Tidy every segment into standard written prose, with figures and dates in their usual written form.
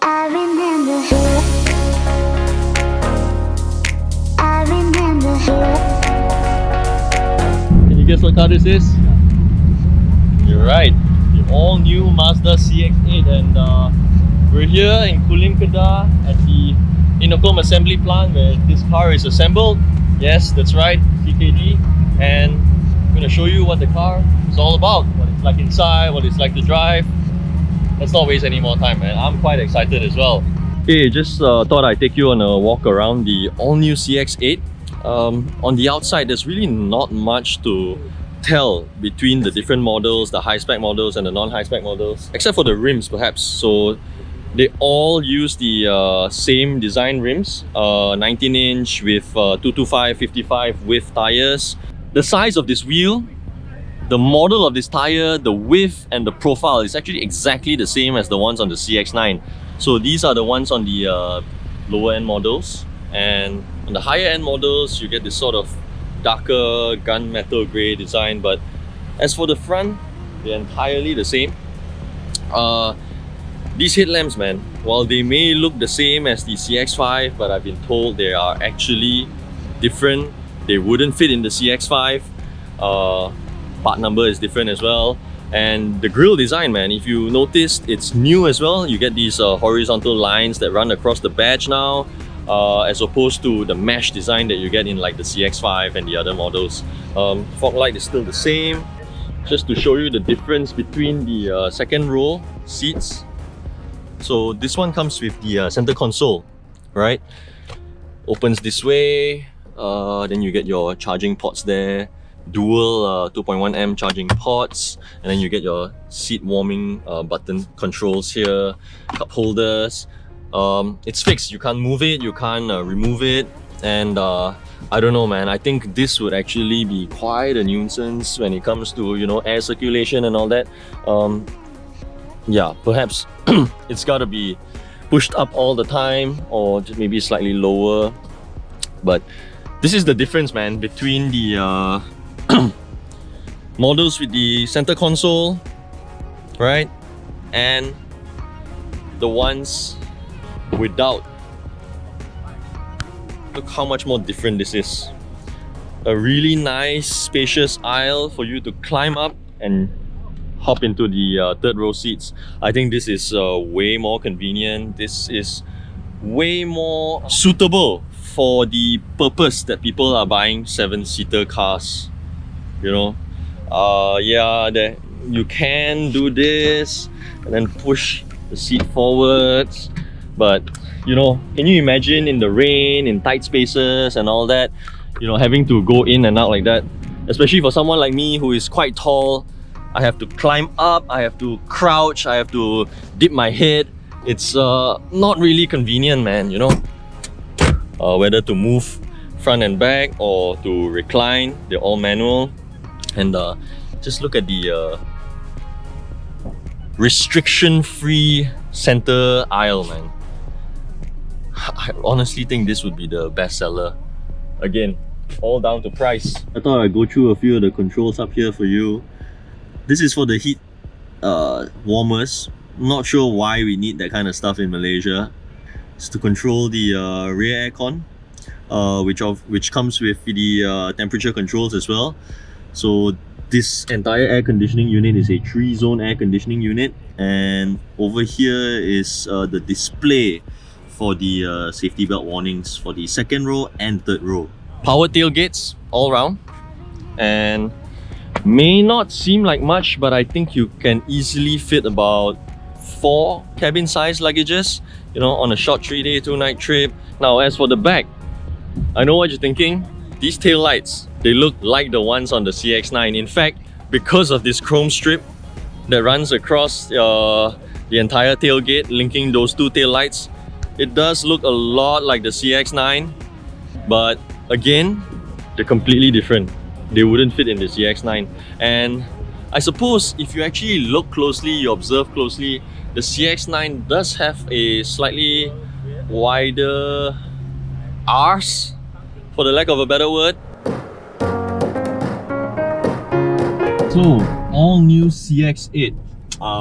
I remember. I remember. Can you guess what car this is? You're right, the all-new Mazda CX-8, and we're here in Kulim, Kedah at the Innokom assembly plant where this car is assembled. Yes, that's right, CKD, and I'm going to show you what the car is all about, what it's like inside, what it's like to drive. Let's not waste any more time, man. I'm quite excited as well. Okay, just thought I'd take you on a walk around the all-new CX-8. On the outside, there's really not much to tell between the different models, the high-spec models and the non-high-spec models, except for the rims perhaps. So they all use the same design rims, 19-inch with 225/55 width tires. The size of this wheel, the model of this tire, the width and the profile is actually exactly the same as the ones on the CX-9. So these are the ones on the lower end models, and on the higher end models you get this sort of darker gunmetal grey design. But as for the front, they're entirely the same. These headlamps, man, while they may look the same as the CX-5, but I've been told they are actually different. They wouldn't fit in the CX-5. Part number is different as well, and the grille design, man, if you noticed, it's new as well. You get these horizontal lines that run across the badge now, as opposed to the mesh design that you get in like the CX-5 and the other models. Fog light is still the same. Just to show you the difference between the second row seats. So this one comes with the center console, right? Opens this way, then you get your charging ports there. Dual 2.1 charging ports, and then you get your seat warming button controls here, cup holders. It's fixed, you can't move it, you can't remove it, and I don't know, man, I think this would actually be quite a nuisance when it comes to, you know, air circulation and all that. Yeah, perhaps it's gotta be pushed up all the time, or just maybe slightly lower. But this is the difference, man, between the models with the center console, right, and the ones without. Look how much more different this is. A really nice spacious aisle for you to climb up and hop into the third row seats. I think this is way more convenient. This is way more suitable for the purpose that people are buying 7-seater cars. You know, yeah, you can do this and then push the seat forwards, but you know, can you imagine in the rain, in tight spaces and all that, you know, having to go in and out like that? Especially for someone like me who is quite tall, I have to climb up, I have to crouch, I have to dip my head. It's not really convenient, man, you know. Whether to move front and back or to recline, they're all manual. And just look at the restriction-free center aisle, man. I honestly think this would be the best seller. Again, all down to price. I thought I'd go through a few of the controls up here for you. This is for the heat warmers. Not sure why we need that kind of stuff in Malaysia. It's to control the rear aircon, which comes with the temperature controls as well. So this entire air conditioning unit is a 3-zone air conditioning unit, and over here is the display for the safety belt warnings for the second row and third row. Power tailgates all round, and may not seem like much, but I think you can easily fit about 4 cabin size luggages, you know, on a short 3-day 2-night trip. Now as for the back, I know what you're thinking. These tail lights, they look like the ones on the CX-9. In fact, because of this chrome strip that runs across the entire tailgate, linking those 2 tail lights, it does look a lot like the CX-9. But again, they're completely different. They wouldn't fit in the CX-9. And I suppose if you actually look closely, you observe closely, the CX-9 does have a slightly wider arse, for the lack of a better word. So, all new CX-8.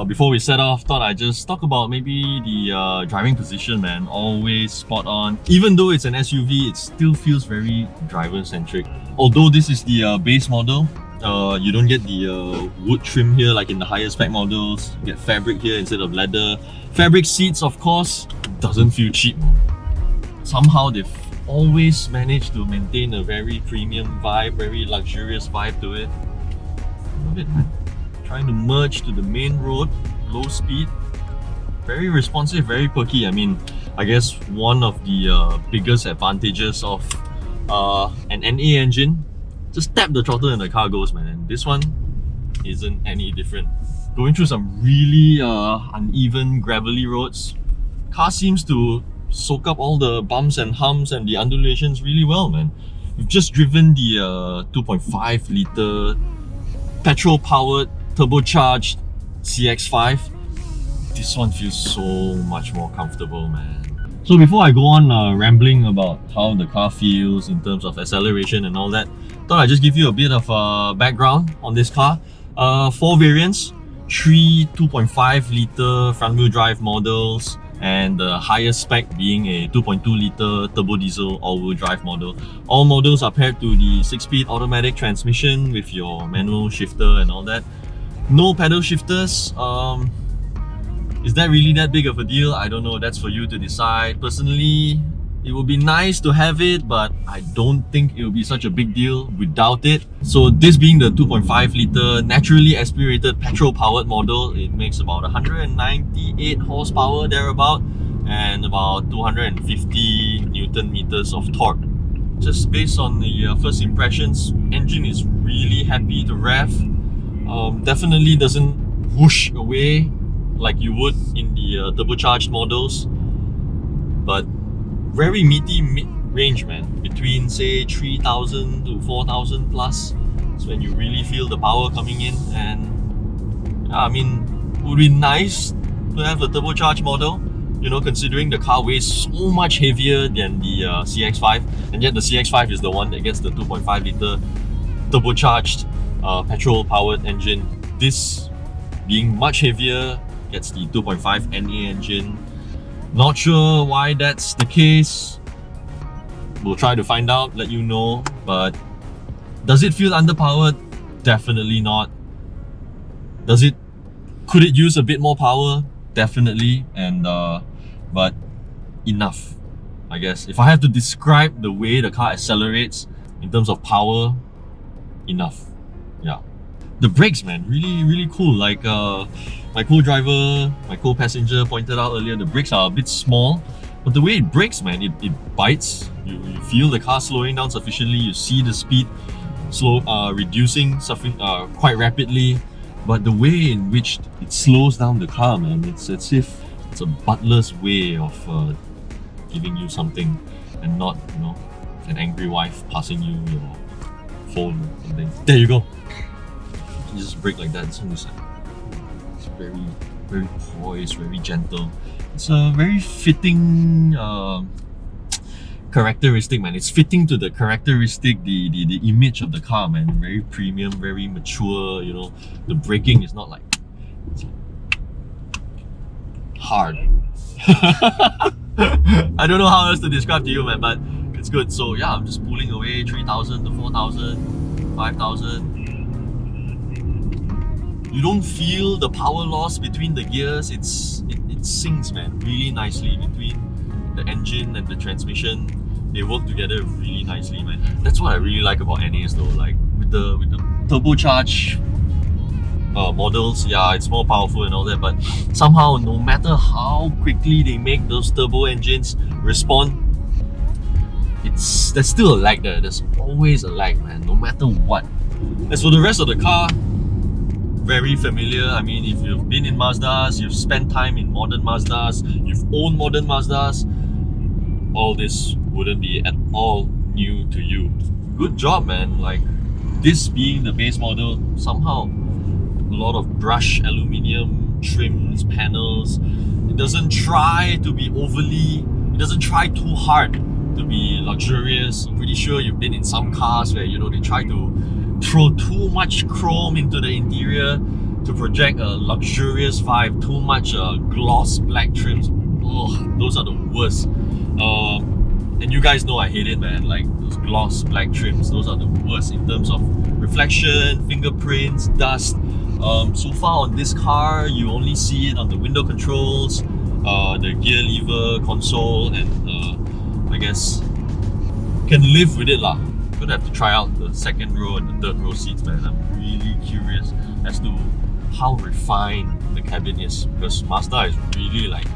Before we set off, thought I'd just talk about maybe the driving position, man. Always spot on. Even though it's an SUV, it still feels very driver-centric. Although this is the base model, you don't get the wood trim here like in the higher spec models. You get fabric here instead of leather. Fabric seats, of course, doesn't feel cheap. Somehow they've always managed to maintain a very premium vibe, very luxurious vibe to it. Love it, man. Trying to merge to the main road, low speed, very responsive, very perky. I mean, I guess one of the biggest advantages of an NA engine, just tap the throttle and the car goes, man. And this one isn't any different. Going through some really uneven, gravelly roads, car seems to soak up all the bumps and humps and the undulations really well, man. We've just driven the 2.5 litre petrol-powered turbocharged CX-8. This one feels so much more comfortable, man. So before I go on rambling about how the car feels in terms of acceleration and all that, thought I'd just give you a bit of background on this car. 4 variants, 3 2.5 litre front-wheel drive models, and the highest spec being a 2.2 litre turbo diesel all-wheel drive model. All models are paired to the 6-speed automatic transmission with your manual shifter and all that. No pedal shifters. Is that really that big of a deal? I don't know, that's for you to decide. Personally, it would be nice to have it, but I don't think it will be such a big deal without it. So this being the 2.5 litre naturally aspirated petrol powered model, it makes about 198 horsepower thereabout and about 250 Newton meters of torque. Just based on the first impressions, engine is really happy to rev. Definitely doesn't whoosh away like you would in the turbocharged models, but very meaty mid-range, man. Between say 3,000 to 4,000 plus. That's when you really feel the power coming in. And yeah, I mean, it would be nice to have a turbocharged model, you know, considering the car weighs so much heavier than the CX-5, and yet the CX-5 is the one that gets the 2.5 litre turbocharged petrol-powered engine. This, being much heavier, gets the 2.5 NA engine. Not sure why that's the case. We'll try to find out, let you know. But does it feel underpowered? Definitely not. Could it use a bit more power? Definitely. And but enough, I guess. If I have to describe the way the car accelerates in terms of power, enough. Yeah. The brakes, man, really cool. Like my co-driver, my co-passenger pointed out earlier, the brakes are a bit small, but the way it brakes, man, it bites. You feel the car slowing down sufficiently. You see the speed reducing quite rapidly, but the way in which it slows down the car, man, it's as if it's a butler's way of giving you something, and not, you know, an angry wife passing you your phone or something. There you go. You just brake like that. It's very poised, very gentle. It's a very fitting characteristic, man. It's fitting to the characteristic, the image of the car, man. Very premium, very mature, you know. The braking is not like, it's hard. I don't know how else to describe to you, man, but it's good. So yeah, I'm just pulling away 3,000 to 4,000, 5,000. You don't feel the power loss between the gears. It syncs, man, really nicely between the engine and the transmission. They work together really nicely, man. That's what I really like about NAs though. Like with the turbocharged models, yeah, it's more powerful and all that, but somehow no matter how quickly they make those turbo engines respond, there's still a lag there. There's always a lag, man, no matter what. As for the rest of the car, very familiar. I mean, if you've been in Mazdas, you've spent time in modern Mazdas, you've owned modern Mazdas, all this wouldn't be at all new to you. Good job, man. Like, this being the base model, somehow a lot of brushed aluminium trims, panels. It doesn't try to be it doesn't try too hard to be luxurious. I'm pretty sure you've been in some cars where, you know, they try to throw too much chrome into the interior. to project a luxurious vibe. Too much gloss black trims. Oh, those are the worst. And you guys know I hate it, man. Like those gloss black trims, those are the worst in terms of reflection, fingerprints, dust. So far on this car, you only see it on the window controls, the gear lever, console, and I guess can live with it lah. Gonna have to try out the second row and the third row seats, man. I'm really curious as to how refined the cabin is, because Mazda is really like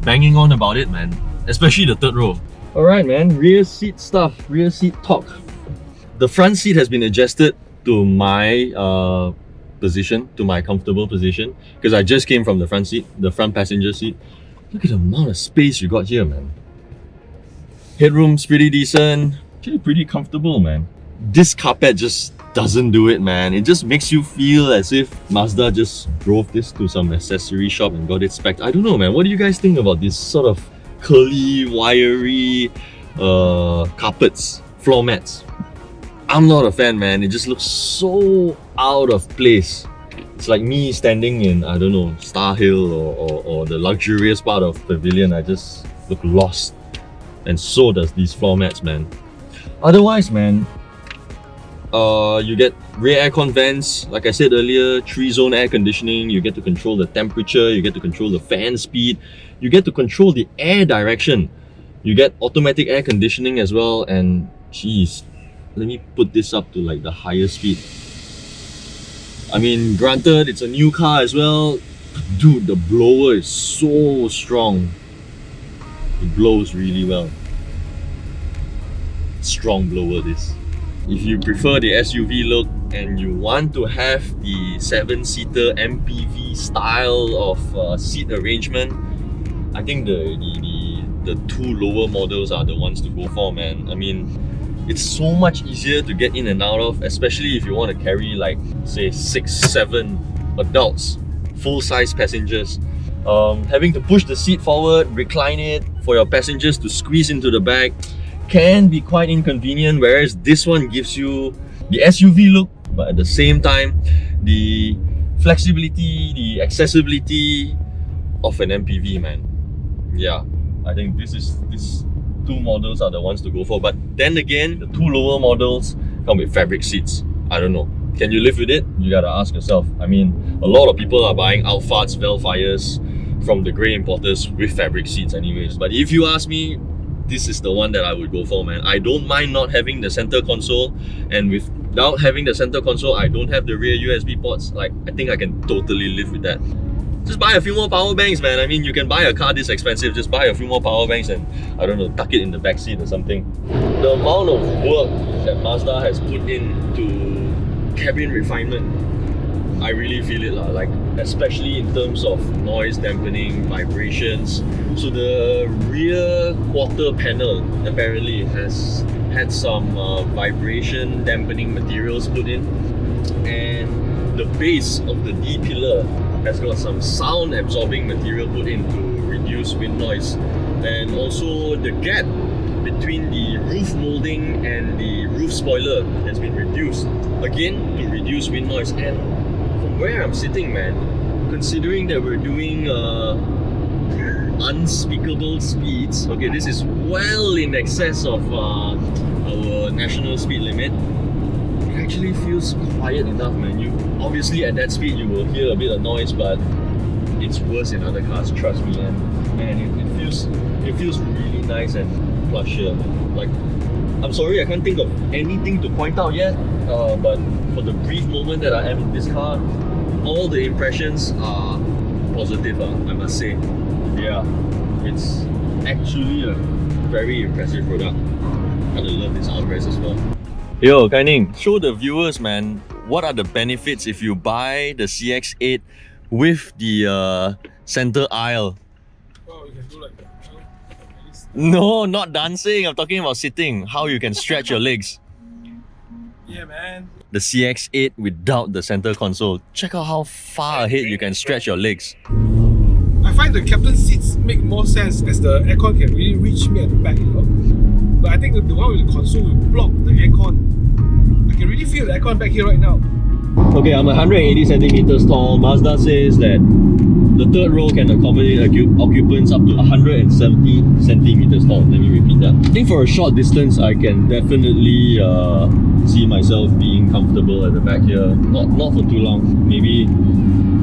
banging on about it, man. Especially the third row. Alright, man, rear seat stuff, rear seat talk. The front seat has been adjusted to my position, to my comfortable position, because I just came from the front seat, the front passenger seat. Look at the amount of space you got here, man. Headroom's pretty decent, actually pretty comfortable, man. This carpet just doesn't do it, man. It just makes you feel as if Mazda just drove this to some accessory shop and got it spec'd. I don't know, man. What do you guys think about this sort of curly, wiry carpets, floor mats? I'm not a fan, man. It just looks so out of place. It's like me standing in, I don't know, Star Hill or the luxurious part of Pavilion. I just look lost. And so does these floor mats, man. Otherwise, man, you get rear aircon vents. Like I said earlier, 3-zone air conditioning. You get to control the temperature. You get to control the fan speed. You get to control the air direction. You get automatic air conditioning as well. And geez, let me put this up to like the highest speed. I mean, granted, it's a new car as well. Dude, the blower is so strong. It blows really well. Strong blower this. If you prefer the SUV look and you want to have the 7-seater MPV style of seat arrangement, I think the two lower models are the ones to go for, man. I mean, it's so much easier to get in and out of, especially if you want to carry like say 6-7 adults, full-size passengers. Having to push the seat forward, recline it for your passengers to squeeze into the back can be quite inconvenient, whereas this one gives you the SUV look, but at the same time the flexibility, the accessibility of an MPV, man. Yeah, I think these two models are the ones to go for. But then again, the two lower models come with fabric seats. I don't know, can you live with it? You gotta ask yourself. I mean, a lot of people are buying Alphas, Velfires from the grey importers with fabric seats anyways. But if you ask me, this is the one that I would go for, man. I don't mind not having the center console, and without having the center console, I don't have the rear USB ports. Like, I think I can totally live with that. Just buy a few more power banks, man. I mean, you can buy a car this expensive, just buy a few more power banks and, I don't know, tuck it in the back seat or something. The amount of work that Mazda has put into cabin refinement, I really feel it lah. Like, especially in terms of noise dampening, vibrations. So the rear quarter panel apparently has had some vibration dampening materials put in, and the base of the D pillar has got some sound absorbing material put in to reduce wind noise. And also the gap between the roof molding and the roof spoiler has been reduced, again to reduce wind noise. And from where I'm sitting, man, considering that we're doing unspeakable speeds, okay, this is well in excess of our national speed limit, it actually feels quiet enough, man. You obviously at that speed you will hear a bit of noise, but it's worse in other cars, trust me. And it feels really nice and plush here, man. Like, I'm sorry I can't think of anything to point out yet, but for the brief moment that I am in this car, all the impressions are positive, I must say. Yeah, it's actually a very impressive product. I love this armrest as well. Yo, Kaining, show the viewers, man, what are the benefits if you buy the CX-8 with the center aisle? Oh, you can do like that. No, not dancing. I'm talking about sitting. How you can stretch your legs. Yeah, man. The CX-8 without the center console. Check out how far ahead you can stretch your legs. I find the captain seats make more sense as the aircon can really reach me at the back, you know. But I think the one with the console will block the aircon. I can really feel the aircon back here right now. Okay, I'm 180 centimeters tall. Mazda says that the third row can accommodate occupants up to 170 centimeters tall. Let me repeat that. I think for a short distance, I can definitely see myself being comfortable at the back here. Not for too long. Maybe,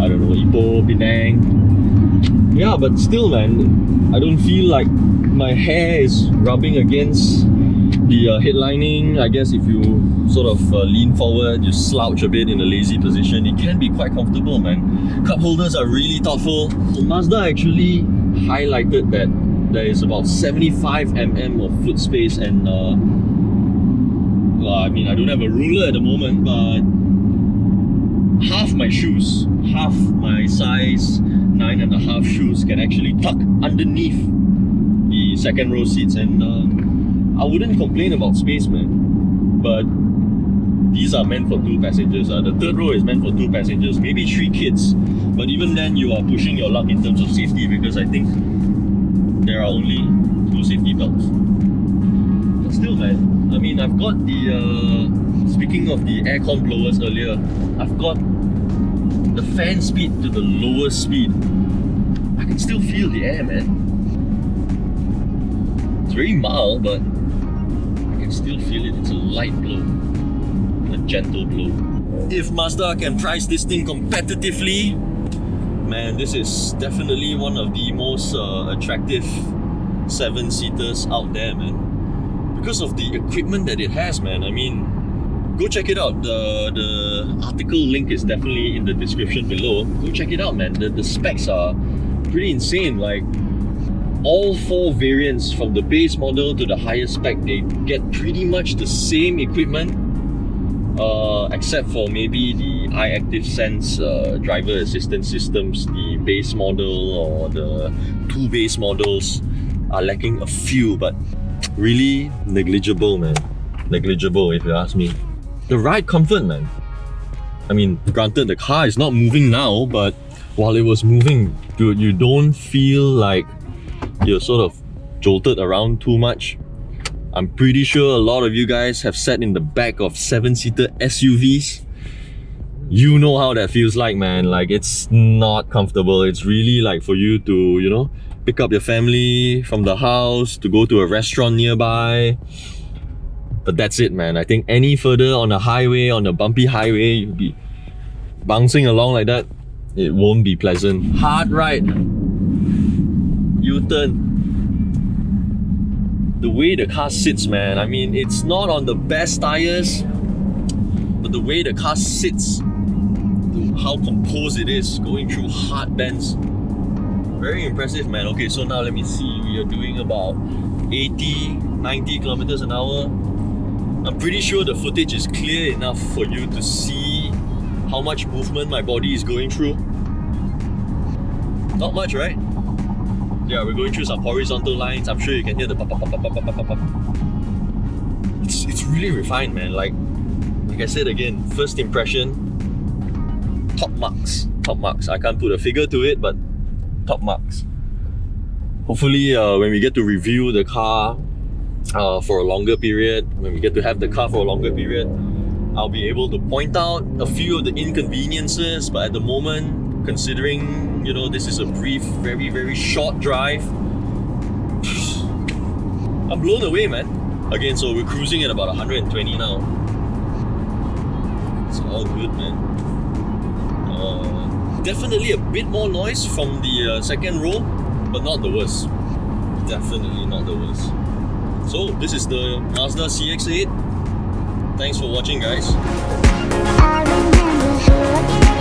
I don't know, Ipoh, Penang. Yeah, but still, man, I don't feel like my hair is rubbing against the headlining. I guess if you sort of lean forward, you slouch a bit in a lazy position, it can be quite comfortable, man. Cup holders are really thoughtful. So Mazda actually highlighted that there is about 75 mm of foot space, and well, I mean, I don't have a ruler at the moment, but half my shoes, half my size 9.5 shoes can actually tuck underneath the second row seats, and I wouldn't complain about space, man. But these are meant for 2 passengers. The third row is meant for 2 passengers, maybe 3 kids. But even then, you are pushing your luck in terms of safety, because I think there are only 2 safety belts. But still, man, I mean, I've got the speaking of the aircon blowers earlier, I've got the fan speed to the lowest speed. I can still feel the air, man. It's very mild, but I can still feel it. It's a light blow, a gentle blow. If Mazda can price this thing competitively, man, this is definitely one of the most attractive 7-seaters out there, man. Because of the equipment that it has, man. I mean, go check it out. The article link is definitely in the description below. Go check it out, man. The specs are pretty insane. Like, all 4 variants, from the base model to the highest spec, they get pretty much the same equipment, except for maybe the iActive Sense driver assistance systems. The base model or the 2 base models are lacking a few, but really negligible, man. Negligible, if you ask me. The ride comfort, man. I mean, granted, the car is not moving now, but while it was moving, dude, you don't feel like you're sort of jolted around too much. I'm pretty sure a lot of you guys have sat in the back of 7-seater SUVs. You know how that feels like, man. Like, it's not comfortable. It's really like for you to, you know, pick up your family from the house to go to a restaurant nearby. But that's it, man. I think any further on a highway, on a bumpy highway, you'll be bouncing along like that. It won't be pleasant. Hard ride. U-turn. The way the car sits, man. I mean, it's not on the best tires, but the way the car sits, how composed it is, going through hard bends. Very impressive, man. Okay, so now let me see. We are doing about 80, 90 kilometers an hour. I'm pretty sure the footage is clear enough for you to see how much movement my body is going through. Not much, right? Yeah, we're going through some horizontal lines. I'm sure you can hear the pop, pop, pop, pop, pop, pop, pop. It's really refined, man. Like I said again, first impression, top marks. Top marks. I can't put a figure to it, but top marks. Hopefully, when we get to review the car for a longer period, when we get to have the car for a longer period, I'll be able to point out a few of the inconveniences. But at the moment, considering, you know, this is a brief, very, very short drive, I'm blown away, man. Again, so we're cruising at about 120 now. It's all good, man. Definitely a bit more noise from the second row, but not the worst. Definitely not the worst. So this is the Mazda CX-8. Thanks for watching, guys. I remember her.